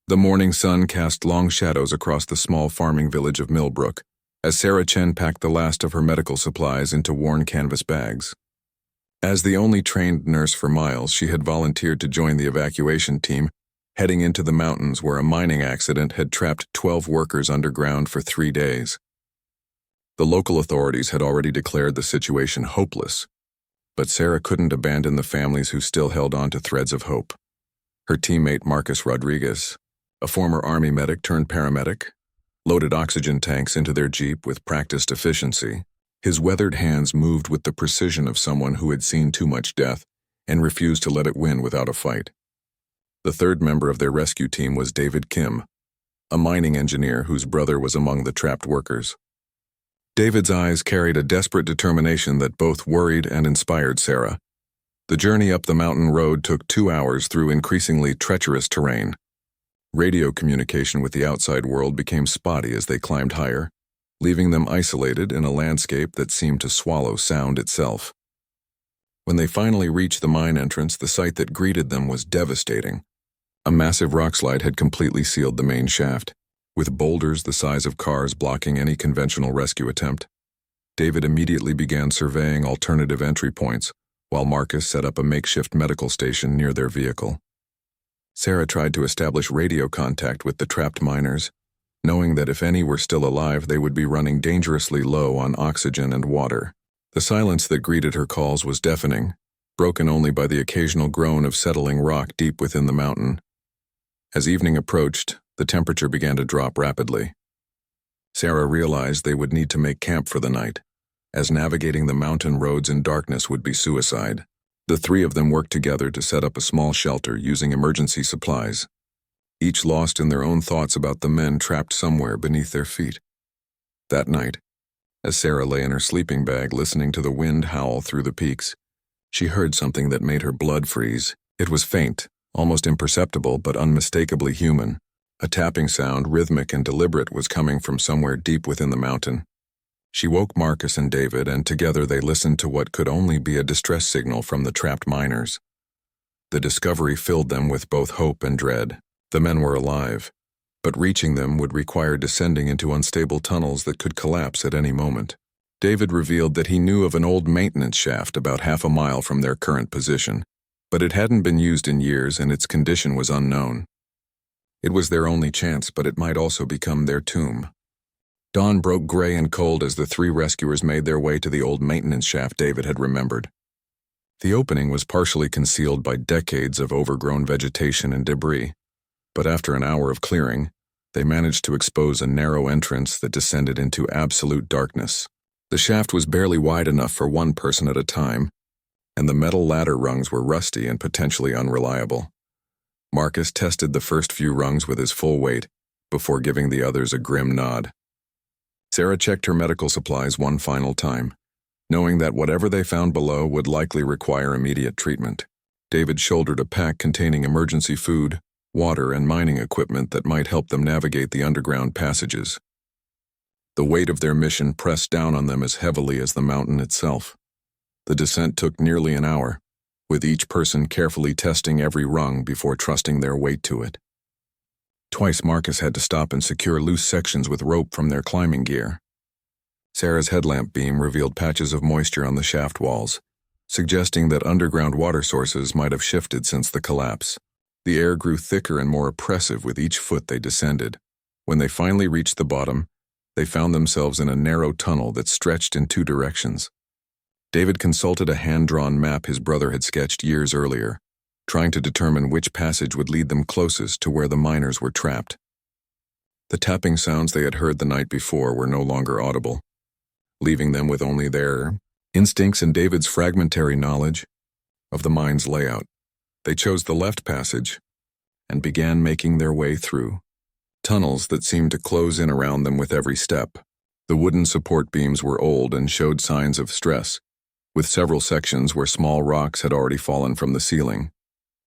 The morning sun cast long shadows across the small farming village of Millbrook, as Sarah Chen packed the last of her medical supplies into worn canvas bags. As the only trained nurse for miles, she had volunteered to join the evacuation team, heading into the mountains where a mining accident had trapped 12 workers underground for 3 days. The local authorities had already declared the situation hopeless, but Sarah couldn't abandon the families who still held on to threads of hope. Her teammate Marcus Rodriguez, a former Army medic turned paramedic, loaded oxygen tanks into their Jeep with practiced efficiency. His weathered hands moved with the precision of someone who had seen too much death and refused to let it win without a fight. The third member of their rescue team was David Kim, a mining engineer whose brother was among the trapped workers. David's eyes carried a desperate determination that both worried and inspired Sarah. The journey up the mountain road took 2 hours through increasingly treacherous terrain. Radio communication with the outside world became spotty as they climbed higher, leaving them isolated in a landscape that seemed to swallow sound itself. When they finally reached the mine entrance, the sight that greeted them was devastating. A massive rockslide had completely sealed the main shaft, with boulders the size of cars blocking any conventional rescue attempt. David immediately began surveying alternative entry points, while Marcus set up a makeshift medical station near their vehicle. Sarah tried to establish radio contact with the trapped miners, knowing that if any were still alive, they would be running dangerously low on oxygen and water. The silence that greeted her calls was deafening, broken only by the occasional groan of settling rock deep within the mountain. As evening approached, the temperature began to drop rapidly. Sarah realized they would need to make camp for the night, as navigating the mountain roads in darkness would be suicide. The three of them worked together to set up a small shelter using emergency supplies, each lost in their own thoughts about the men trapped somewhere beneath their feet. That night, as Sarah lay in her sleeping bag listening to the wind howl through the peaks, she heard something that made her blood freeze. It was faint, almost imperceptible, but unmistakably human. A tapping sound, rhythmic and deliberate, was coming from somewhere deep within the mountain. She woke Marcus and David, and together they listened to what could only be a distress signal from the trapped miners. The discovery filled them with both hope and dread. The men were alive, but reaching them would require descending into unstable tunnels that could collapse at any moment. David revealed that he knew of an old maintenance shaft about half a mile from their current position, but it hadn't been used in years and its condition was unknown. It was their only chance, but it might also become their tomb. Dawn broke gray and cold as the three rescuers made their way to the old maintenance shaft David had remembered. The opening was partially concealed by decades of overgrown vegetation and debris, but after an hour of clearing, they managed to expose a narrow entrance that descended into absolute darkness. The shaft was barely wide enough for one person at a time, and the metal ladder rungs were rusty and potentially unreliable. Marcus tested the first few rungs with his full weight before giving the others a grim nod. Sarah checked her medical supplies one final time, knowing that whatever they found below would likely require immediate treatment. David shouldered a pack containing emergency food, water, and mining equipment that might help them navigate the underground passages. The weight of their mission pressed down on them as heavily as the mountain itself. The descent took nearly an hour, with each person carefully testing every rung before trusting their weight to it. Twice Marcus had to stop and secure loose sections with rope from their climbing gear. Sarah's headlamp beam revealed patches of moisture on the shaft walls, suggesting that underground water sources might have shifted since the collapse. The air grew thicker and more oppressive with each foot they descended. When they finally reached the bottom, they found themselves in a narrow tunnel that stretched in 2 directions. David consulted a hand-drawn map his brother had sketched years earlier, trying to determine which passage would lead them closest to where the miners were trapped. The tapping sounds they had heard the night before were no longer audible, leaving them with only their instincts and David's fragmentary knowledge of the mine's layout. They chose the left passage and began making their way through tunnels that seemed to close in around them with every step. The wooden support beams were old and showed signs of stress, with several sections where small rocks had already fallen from the ceiling.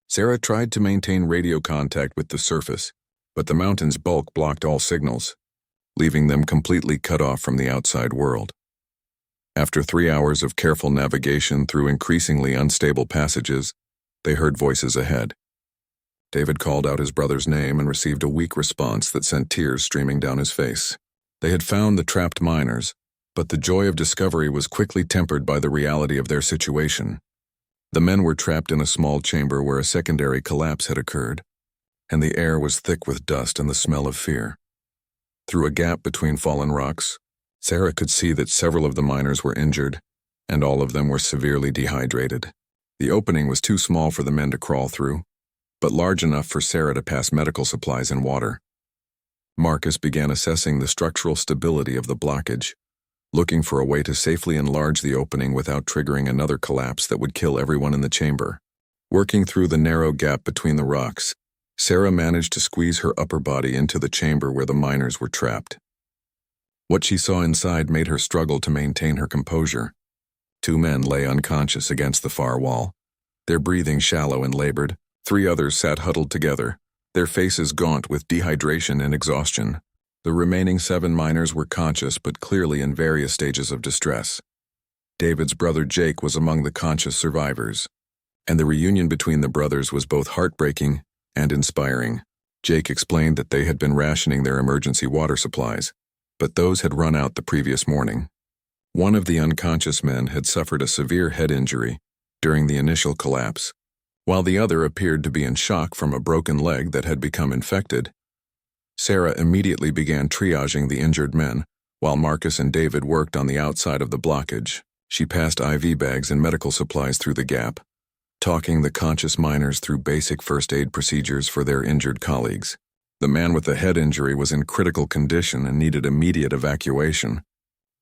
Sarah tried to maintain radio contact with the surface, but the mountain's bulk blocked all signals, leaving them completely cut off from the outside world. After 3 hours of careful navigation through increasingly unstable passages, they heard voices ahead. David called out his brother's name and received a weak response that sent tears streaming down his face. They had found the trapped miners, but the joy of discovery was quickly tempered by the reality of their situation. The men were trapped in a small chamber where a secondary collapse had occurred, and the air was thick with dust and the smell of fear. Through a gap between fallen rocks, Sarah could see that several of the miners were injured, and all of them were severely dehydrated. The opening was too small for the men to crawl through, but large enough for Sarah to pass medical supplies and water. Marcus began assessing the structural stability of the blockage, looking for a way to safely enlarge the opening without triggering another collapse that would kill everyone in the chamber. Working through the narrow gap between the rocks, Sarah managed to squeeze her upper body into the chamber where the miners were trapped. What she saw inside made her struggle to maintain her composure. 2 men lay unconscious against the far wall, their breathing shallow and labored. 3 others sat huddled together, their faces gaunt with dehydration and exhaustion. The remaining 7 miners were conscious but clearly in various stages of distress. David's brother Jake was among the conscious survivors, and the reunion between the brothers was both heartbreaking and inspiring. Jake explained that they had been rationing their emergency water supplies, but those had run out the previous morning. One of the unconscious men had suffered a severe head injury during the initial collapse, while the other appeared to be in shock from a broken leg that had become infected. Sarah immediately began triaging the injured men, while Marcus and David worked on the outside of the blockage. She passed IV bags and medical supplies through the gap, talking the conscious miners through basic first aid procedures for their injured colleagues. The man with the head injury was in critical condition and needed immediate evacuation,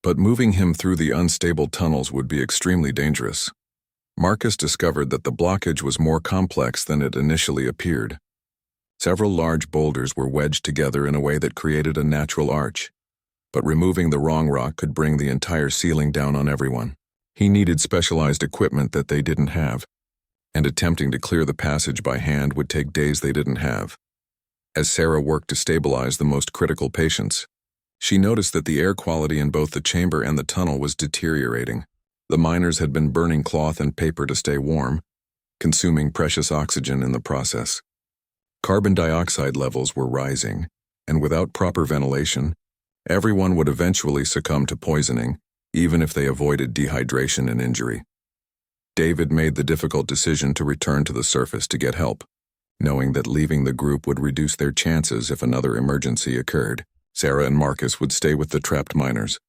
but moving him through the unstable tunnels would be extremely dangerous. Marcus discovered that the blockage was more complex than it initially appeared. Several large boulders were wedged together in a way that created a natural arch, but removing the wrong rock could bring the entire ceiling down on everyone. He needed specialized equipment that they didn't have, and attempting to clear the passage by hand would take days they didn't have. As Sarah worked to stabilize the most critical patients, she noticed that the air quality in both the chamber and the tunnel was deteriorating. The miners had been burning cloth and paper to stay warm, consuming precious oxygen in the process. Carbon dioxide levels were rising, and without proper ventilation, everyone would eventually succumb to poisoning, even if they avoided dehydration and injury. David made the difficult decision to return to the surface to get help, knowing that leaving the group would reduce their chances if another emergency occurred. Sarah and Marcus would stay with the trapped miners,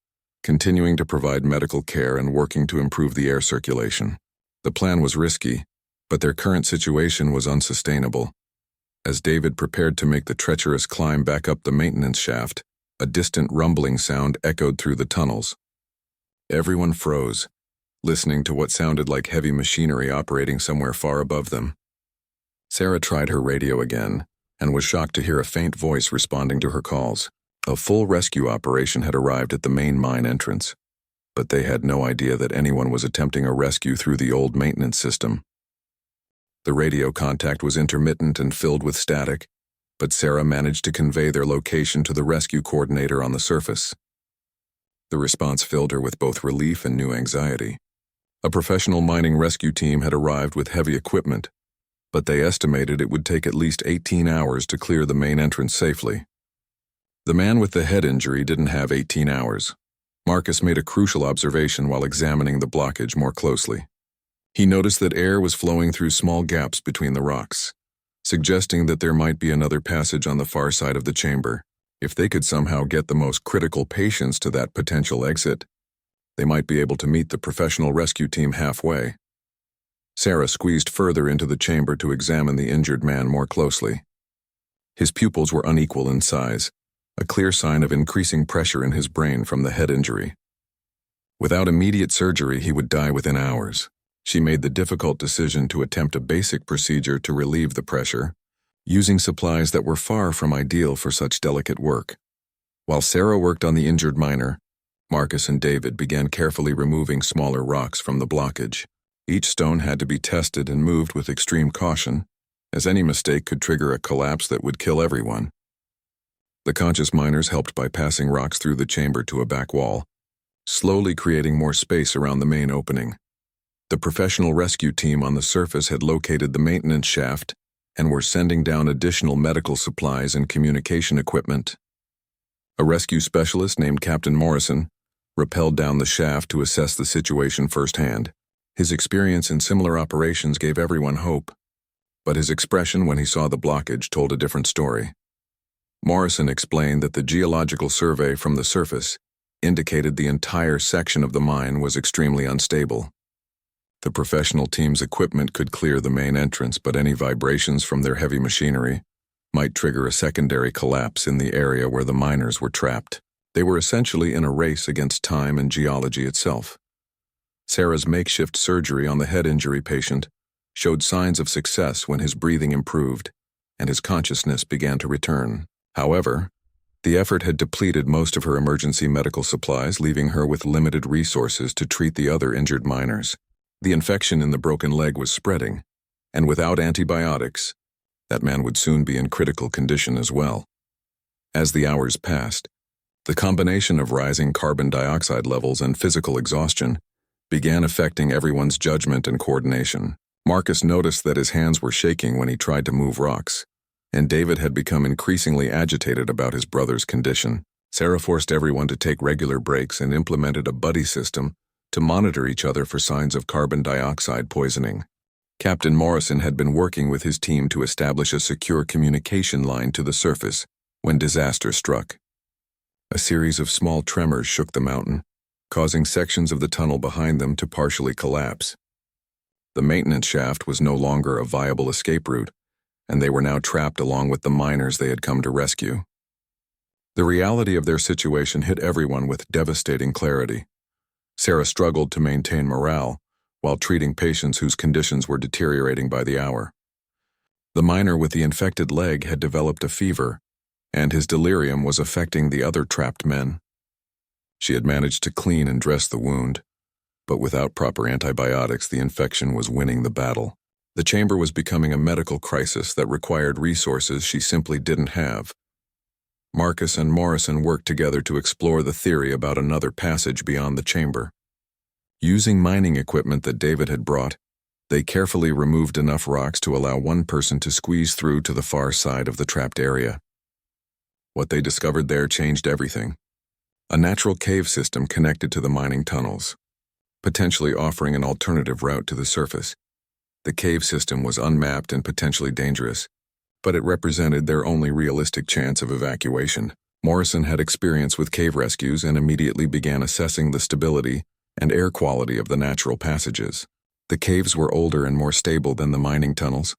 continuing to provide medical care and working to improve the air circulation. The plan was risky, but their current situation was unsustainable. As David prepared to make the treacherous climb back up the maintenance shaft, a distant rumbling sound echoed through the tunnels. Everyone froze, listening to what sounded like heavy machinery operating somewhere far above them. Sarah tried her radio again, and was shocked to hear a faint voice responding to her calls. A full rescue operation had arrived at the main mine entrance, but they had no idea that anyone was attempting a rescue through the old maintenance system. The radio contact was intermittent and filled with static, but Sarah managed to convey their location to the rescue coordinator on the surface. The response filled her with both relief and new anxiety. A professional mining rescue team had arrived with heavy equipment, but they estimated it would take at least 18 hours to clear the main entrance safely. The man with the head injury didn't have 18 hours. Marcus made a crucial observation while examining the blockage more closely. He noticed that air was flowing through small gaps between the rocks, suggesting that there might be another passage on the far side of the chamber. If they could somehow get the most critical patients to that potential exit, they might be able to meet the professional rescue team halfway. Sarah squeezed further into the chamber to examine the injured man more closely. His pupils were unequal in size, a clear sign of increasing pressure in his brain from the head injury. Without immediate surgery, he would die within hours. She made the difficult decision to attempt a basic procedure to relieve the pressure, using supplies that were far from ideal for such delicate work. While Sarah worked on the injured miner, Marcus and David began carefully removing smaller rocks from the blockage. Each stone had to be tested and moved with extreme caution, as any mistake could trigger a collapse that would kill everyone. The conscious miners helped by passing rocks through the chamber to a back wall, slowly creating more space around the main opening. The professional rescue team on the surface had located the maintenance shaft and were sending down additional medical supplies and communication equipment. A rescue specialist named Captain Morrison rappelled down the shaft to assess the situation firsthand. His experience in similar operations gave everyone hope, but his expression when he saw the blockage told a different story. Morrison explained that the geological survey from the surface indicated the entire section of the mine was extremely unstable. The professional team's equipment could clear the main entrance, but any vibrations from their heavy machinery might trigger a secondary collapse in the area where the miners were trapped. They were essentially in a race against time and geology itself. Sarah's makeshift surgery on the head injury patient showed signs of success when his breathing improved and his consciousness began to return. However, the effort had depleted most of her emergency medical supplies, leaving her with limited resources to treat the other injured miners. The infection in the broken leg was spreading, and without antibiotics, that man would soon be in critical condition as well. As the hours passed, the combination of rising carbon dioxide levels and physical exhaustion began affecting everyone's judgment and coordination. Marcus noticed that his hands were shaking when he tried to move rocks, and David had become increasingly agitated about his brother's condition. Sarah forced everyone to take regular breaks and implemented a buddy system to monitor each other for signs of carbon dioxide poisoning. Captain Morrison had been working with his team to establish a secure communication line to the surface when disaster struck. A series of small tremors shook the mountain, causing sections of the tunnel behind them to partially collapse. The maintenance shaft was no longer a viable escape route, and they were now trapped along with the miners they had come to rescue. The reality of their situation hit everyone with devastating clarity. Sarah struggled to maintain morale while treating patients whose conditions were deteriorating by the hour. The miner with the infected leg had developed a fever, and his delirium was affecting the other trapped men. She had managed to clean and dress the wound, but without proper antibiotics, the infection was winning the battle. The chamber was becoming a medical crisis that required resources she simply didn't have. Marcus and Morrison worked together to explore the theory about another passage beyond the chamber. Using mining equipment that David had brought, they carefully removed enough rocks to allow one person to squeeze through to the far side of the trapped area. What they discovered there changed everything. A natural cave system connected to the mining tunnels, potentially offering an alternative route to the surface. The cave system was unmapped and potentially dangerous, but it represented their only realistic chance of evacuation. Morrison had experience with cave rescues and immediately began assessing the stability and air quality of the natural passages. The caves were older and more stable than the mining tunnels,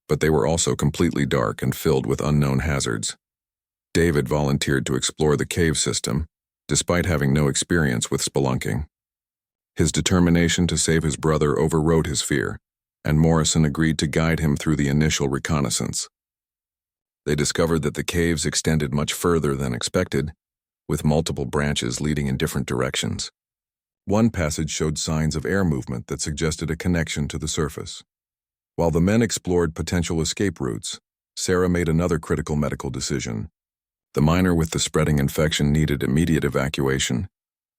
but they were also completely dark and filled with unknown hazards. David volunteered to explore the cave system, despite having no experience with spelunking. His determination to save his brother overrode his fear, and Morrison agreed to guide him through the initial reconnaissance. They discovered that the caves extended much further than expected, with multiple branches leading in different directions. One passage showed signs of air movement that suggested a connection to the surface. While the men explored potential escape routes, Sarah made another critical medical decision. The miner with the spreading infection needed immediate evacuation,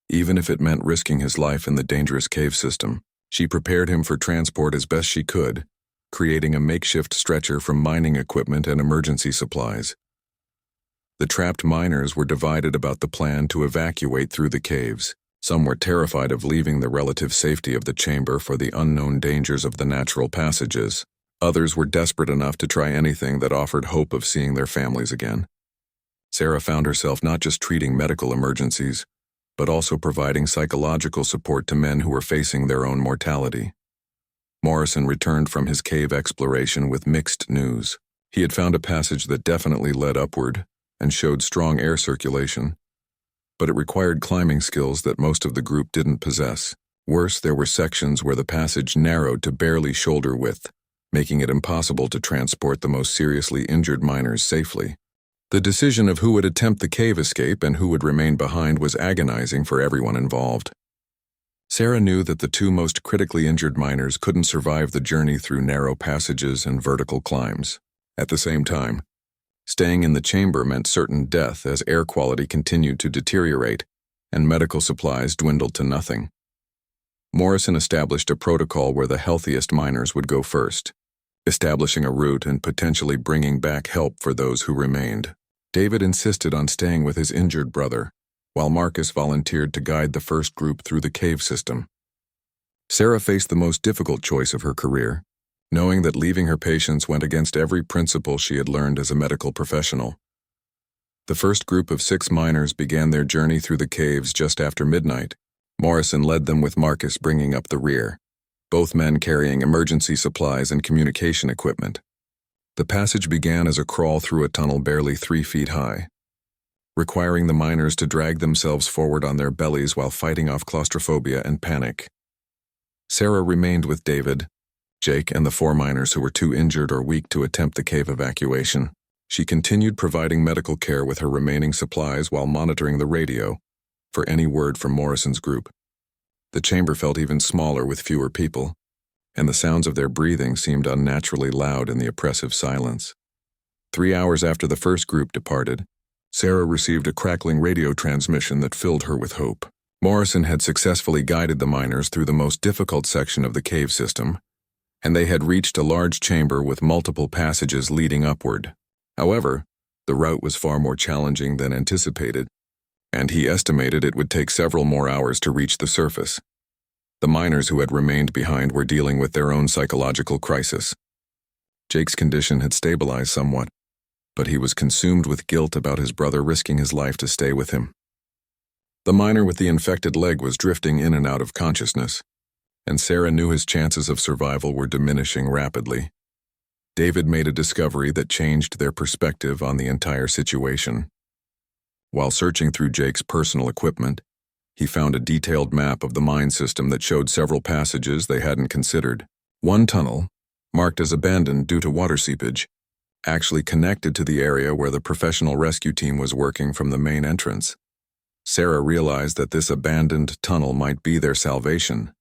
even if it meant risking his life in the dangerous cave system. She prepared him for transport as best she could, creating a makeshift stretcher from mining equipment and emergency supplies. The trapped miners were divided about the plan to evacuate through the caves. Some were terrified of leaving the relative safety of the chamber for the unknown dangers of the natural passages. Others were desperate enough to try anything that offered hope of seeing their families again. Sarah found herself not just treating medical emergencies, but also providing psychological support to men who were facing their own mortality. Morrison returned from his cave exploration with mixed news. He had found a passage that definitely led upward and showed strong air circulation, but it required climbing skills that most of the group didn't possess. Worse, there were sections where the passage narrowed to barely shoulder width, making it impossible to transport the most seriously injured miners safely. The decision of who would attempt the cave escape and who would remain behind was agonizing for everyone involved. Sarah knew that the two most critically injured miners couldn't survive the journey through narrow passages and vertical climbs. At the same time, staying in the chamber meant certain death as air quality continued to deteriorate and medical supplies dwindled to nothing. Morrison established a protocol where the healthiest miners would go first. establishing a route and potentially bringing back help for those who remained. David insisted on staying with his injured brother, while Marcus volunteered to guide the first group through the cave system. Sarah faced the most difficult choice of her career, knowing that leaving her patients went against every principle she had learned as a medical professional. The first group of 6 miners began their journey through the caves just after midnight. Morrison led them with Marcus bringing up the rear, both men carrying emergency supplies and communication equipment. The passage began as a crawl through a tunnel barely 3 feet high, requiring the miners to drag themselves forward on their bellies while fighting off claustrophobia and panic. Sarah remained with David, Jake, and the 4 miners who were too injured or weak to attempt the cave evacuation. She continued providing medical care with her remaining supplies while monitoring the radio for any word from Morrison's group. The chamber felt even smaller with fewer people, and the sounds of their breathing seemed unnaturally loud in the oppressive silence. 3 hours after the first group departed, Sarah received a crackling radio transmission that filled her with hope. Morrison had successfully guided the miners through the most difficult section of the cave system, and they had reached a large chamber with multiple passages leading upward. However, the route was far more challenging than anticipated, and he estimated it would take several more hours to reach the surface. The miners who had remained behind were dealing with their own psychological crisis. Jake's condition had stabilized somewhat, but he was consumed with guilt about his brother risking his life to stay with him. The miner with the infected leg was drifting in and out of consciousness, and Sarah knew his chances of survival were diminishing rapidly. David made a discovery that changed their perspective on the entire situation. While searching through Jake's personal equipment, he found a detailed map of the mine system that showed several passages they hadn't considered. One tunnel, marked as abandoned due to water seepage, actually connected to the area where the professional rescue team was working from the main entrance. Sarah realized that this abandoned tunnel might be their salvation,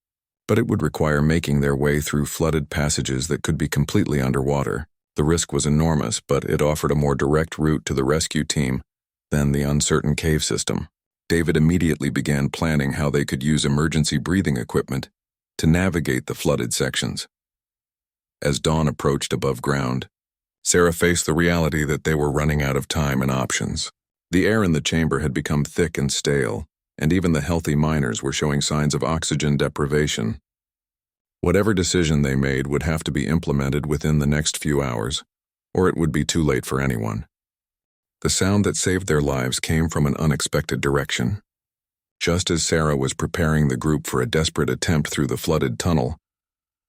but it would require making their way through flooded passages that could be completely underwater. The risk was enormous, but it offered a more direct route to the rescue team than the uncertain cave system. David immediately began planning how they could use emergency breathing equipment to navigate the flooded sections. As dawn approached above ground, Sarah faced the reality that they were running out of time and options. The air in the chamber had become thick and stale, and even the healthy miners were showing signs of oxygen deprivation. Whatever decision they made would have to be implemented within the next few hours, or it would be too late for anyone. The sound that saved their lives came from an unexpected direction. Just as Sarah was preparing the group for a desperate attempt through the flooded tunnel,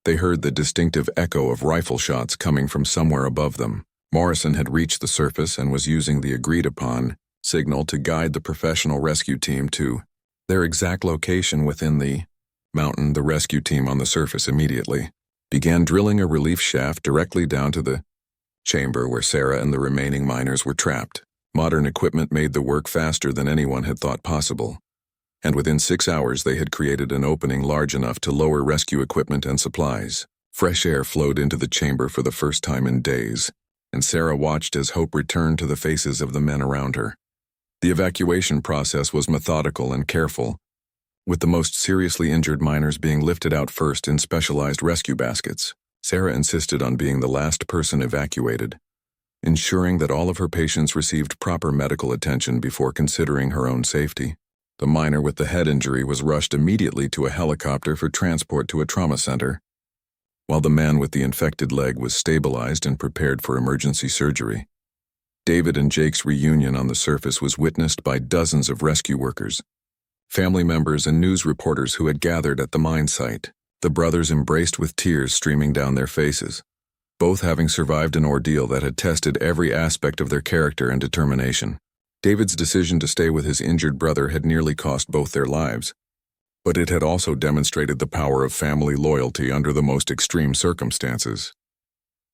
they heard the distinctive echo of rifle shots coming from somewhere above them. Morrison had reached the surface and was using the agreed-upon signal to guide the professional rescue team to their exact location within the mountain. The rescue team on the surface immediately began drilling a relief shaft directly down to the chamber where Sarah and the remaining miners were trapped. Modern equipment made the work faster than anyone had thought possible, and within 6 hours they had created an opening large enough to lower rescue equipment and supplies. Fresh air flowed into the chamber for the first time in days, and Sarah watched as hope returned to the faces of the men around her. The evacuation process was methodical and careful, with the most seriously injured miners being lifted out first in specialized rescue baskets. Sarah insisted on being the last person evacuated, ensuring that all of her patients received proper medical attention before considering her own safety. The miner with the head injury was rushed immediately to a helicopter for transport to a trauma center, while the man with the infected leg was stabilized and prepared for emergency surgery. David and Jake's reunion on the surface was witnessed by dozens of rescue workers, family members, and news reporters who had gathered at the mine site. The brothers embraced with tears streaming down their faces, both having survived an ordeal that had tested every aspect of their character and determination. David's decision to stay with his injured brother had nearly cost both their lives, but it had also demonstrated the power of family loyalty under the most extreme circumstances.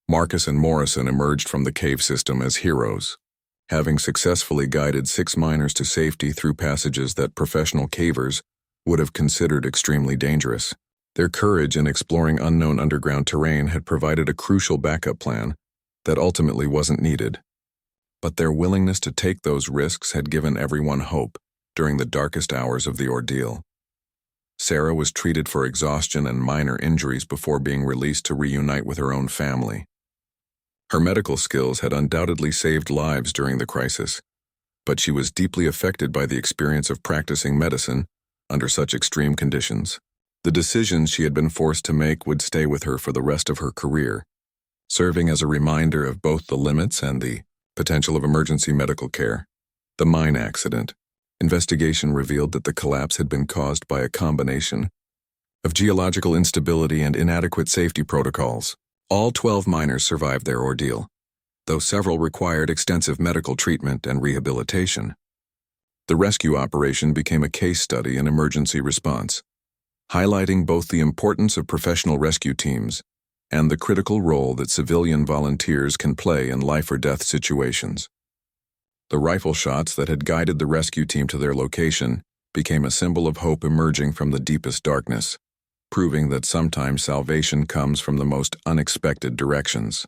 Marcus and Morrison emerged from the cave system as heroes, having successfully guided 6 miners to safety through passages that professional cavers would have considered extremely dangerous. Their courage in exploring unknown underground terrain had provided a crucial backup plan that ultimately wasn't needed. But their willingness to take those risks had given everyone hope during the darkest hours of the ordeal. Sarah was treated for exhaustion and minor injuries before being released to reunite with her own family. Her medical skills had undoubtedly saved lives during the crisis, but she was deeply affected by the experience of practicing medicine under such extreme conditions. The decisions she had been forced to make would stay with her for the rest of her career, serving as a reminder of both the limits and the potential of emergency medical care. The mine accident. Investigation revealed that the collapse had been caused by a combination of geological instability and inadequate safety protocols. All 12 miners survived their ordeal, though several required extensive medical treatment and rehabilitation. The rescue operation became a case study in emergency response, highlighting both the importance of professional rescue teams and the critical role that civilian volunteers can play in life-or-death situations. The rifle shots that had guided the rescue team to their location became a symbol of hope emerging from the deepest darkness, proving that sometimes salvation comes from the most unexpected directions.